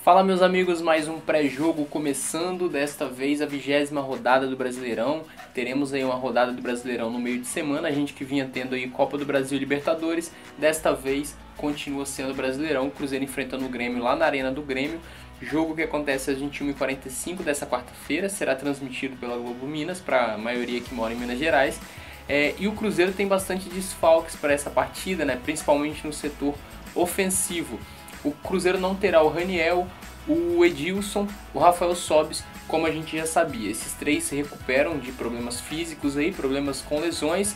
Fala meus amigos, mais um pré-jogo começando, desta vez a 20ª rodada do Brasileirão. Teremos aí uma rodada do Brasileirão no meio de semana, a gente que vinha tendo aí Copa do Brasil e Libertadores, desta vez continua sendo Brasileirão, o Cruzeiro enfrentando o Grêmio lá na Arena do Grêmio. Jogo que acontece às 21h45 dessa quarta-feira, será transmitido pela Globo Minas, para a maioria que mora em Minas Gerais. E o Cruzeiro tem bastante desfalques para essa partida, né? Principalmente no setor ofensivo. O Cruzeiro não terá o Raniel, o Edilson, o Rafael Sobis, como a gente já sabia. Esses três se recuperam de problemas físicos, problemas com lesões,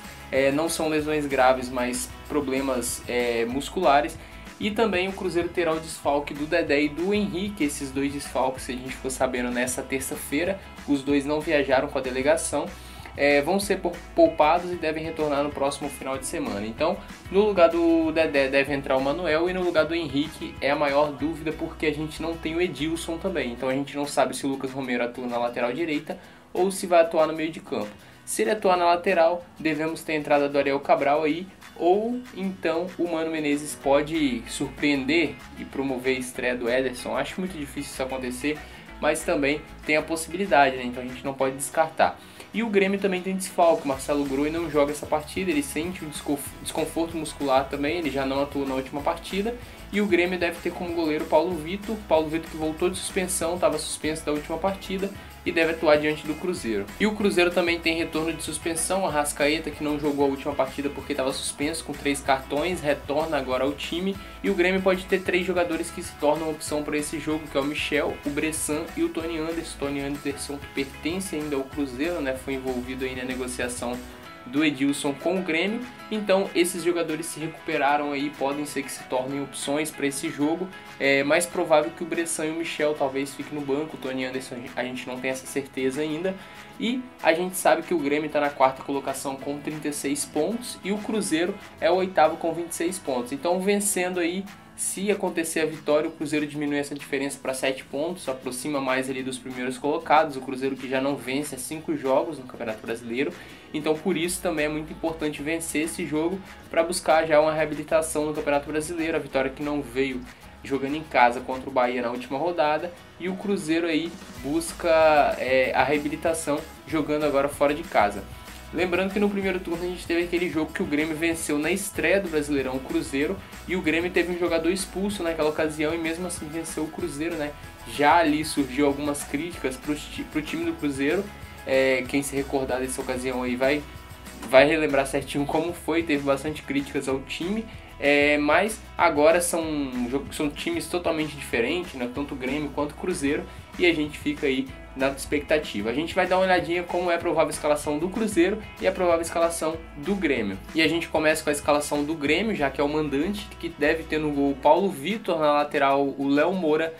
não são lesões graves, mas problemas musculares. E também o Cruzeiro terá o desfalque do Dedé e do Henrique. Esses dois desfalques a gente ficou sabendo nessa terça-feira, os dois não viajaram com a delegação. Vão ser poupados e devem retornar no próximo final de semana. Então, no lugar do Dedé deve entrar o Manuel e no lugar do Henrique é a maior dúvida porque a gente não tem o Edilson também. Então a gente não sabe se o Lucas Romero atua na lateral direita ou se vai atuar no meio de campo. Se ele atuar na lateral, devemos ter a entrada do Ariel Cabral aí, ou então o Mano Menezes pode surpreender e promover a estreia do Ederson. Acho muito difícil isso acontecer, mas também tem a possibilidade, né? Então a gente não pode descartar. E o Grêmio também tem desfalque, o Marcelo Groi não joga essa partida, ele sente um desconforto muscular também, ele já não atuou na última partida. E o Grêmio deve ter como goleiro Paulo Vitor que voltou de suspensão, estava suspenso da última partida e deve atuar diante do Cruzeiro. E o Cruzeiro também tem retorno de suspensão, o Arrascaeta, que não jogou a última partida porque estava suspenso com 3 cartões, retorna agora ao time. E o Grêmio pode ter 3 jogadores que se tornam opção para esse jogo, que é o Michel, o Bressan e o Tony Anderson. Tony Anderson que pertence ainda ao Cruzeiro, né? Foi envolvido aí na negociação do Edilson com o Grêmio. Então esses jogadores se recuperaram aí, podem ser que se tornem opções para esse jogo. É mais provável que o Bressan e o Michel talvez fiquem no banco, o Tony Anderson a gente não tem essa certeza ainda. E a gente sabe que o Grêmio está na 4ª colocação com 36 pontos e o Cruzeiro é o 8º com 26 pontos. Então vencendo aí, se acontecer a vitória, o Cruzeiro diminui essa diferença para 7 pontos, aproxima mais ali dos primeiros colocados. O Cruzeiro que já não vence há 5 jogos no Campeonato Brasileiro, então por isso também é muito importante vencer esse jogo para buscar já uma reabilitação no Campeonato Brasileiro. A vitória que não veio jogando em casa contra o Bahia na última rodada, e o Cruzeiro aí busca a reabilitação jogando agora fora de casa. Lembrando que no primeiro turno a gente teve aquele jogo que o Grêmio venceu na estreia do Brasileirão o Cruzeiro, e o Grêmio teve um jogador expulso naquela ocasião e mesmo assim venceu o Cruzeiro, né? Já ali surgiu algumas críticas para o time do Cruzeiro. Quem se recordar dessa ocasião aí vai relembrar certinho como foi, teve bastante críticas ao time. Mas agora são times totalmente diferentes, né? Tanto o Grêmio quanto o Cruzeiro, e a gente fica aí na expectativa. A gente vai dar uma olhadinha como é a provável escalação do Cruzeiro e a provável escalação do Grêmio. E a gente começa com a escalação do Grêmio, já que é o mandante, que deve ter no gol o Paulo Vitor, na lateral o Léo Moura,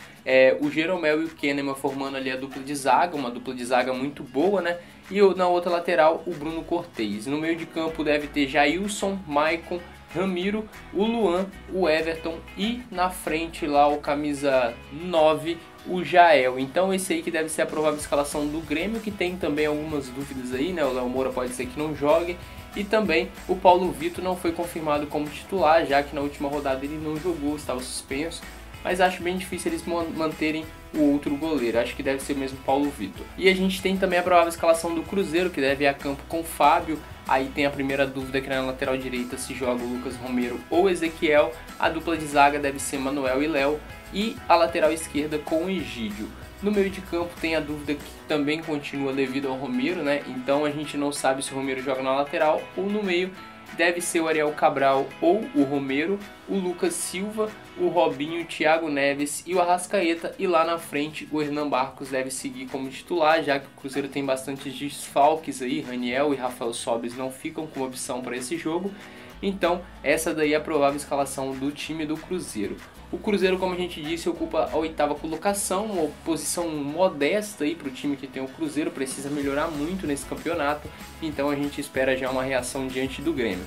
o Jeromel e o Kahneman formando ali a dupla de zaga, uma dupla de zaga muito boa, né? E na outra lateral o Bruno Cortez. No meio de campo deve ter Jailson, Maicon, Ramiro, o Luan, o Everton e na frente lá o camisa 9, o Jael. Então esse aí que deve ser a provável escalação do Grêmio, que tem também algumas dúvidas aí, né? O Léo Moura pode ser que não jogue, e também o Paulo Vitor não foi confirmado como titular, já que na última rodada ele não jogou, estava suspenso. Mas acho bem difícil eles manterem o outro goleiro, acho que deve ser mesmo Paulo Vitor. E a gente tem também a provável escalação do Cruzeiro, que deve ir a campo com Fábio. Aí tem a primeira dúvida, que na lateral direita se joga o Lucas Romero ou Ezequiel. A dupla de zaga deve ser Manuel e Léo, e a lateral esquerda com o Egídio. No meio de campo tem a dúvida que também continua devido ao Romero, né? Então a gente não sabe se o Romero joga na lateral ou no meio. Deve ser o Ariel Cabral ou o Romero, o Lucas Silva, o Robinho, o Thiago Neves e o Arrascaeta. E lá na frente o Hernan Barros deve seguir como titular, já que o Cruzeiro tem bastantes desfalques aí. Raniel e Rafael Sobis não ficam como opção para esse jogo. Então essa daí é a provável escalação do time do Cruzeiro. O Cruzeiro, como a gente disse, ocupa a 8ª colocação, uma posição modesta aí para o time que tem o Cruzeiro, precisa melhorar muito nesse campeonato, então a gente espera já uma reação diante do Grêmio.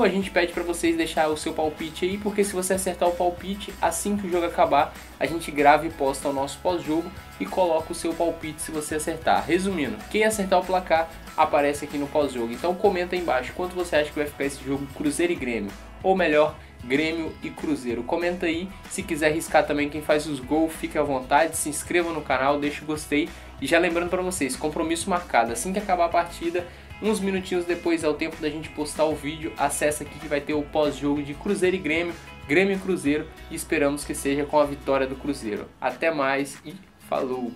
A gente pede para vocês deixar o seu palpite aí, porque se você acertar o palpite, assim que o jogo acabar, a gente grava e posta o nosso pós-jogo e coloca o seu palpite se você acertar. Resumindo, quem acertar o placar aparece aqui no pós-jogo. Então comenta aí embaixo quanto você acha que vai ficar esse jogo Cruzeiro e Grêmio. Ou melhor, Grêmio e Cruzeiro. Comenta aí, se quiser riscar também quem faz os gols, fique à vontade, se inscreva no canal, deixa o gostei. E já lembrando para vocês, compromisso marcado, assim que acabar a partida, uns minutinhos depois é o tempo da gente postar o vídeo, acessa aqui que vai ter o pós-jogo de Cruzeiro e Grêmio, Grêmio e Cruzeiro, e esperamos que seja com a vitória do Cruzeiro. Até mais e falou!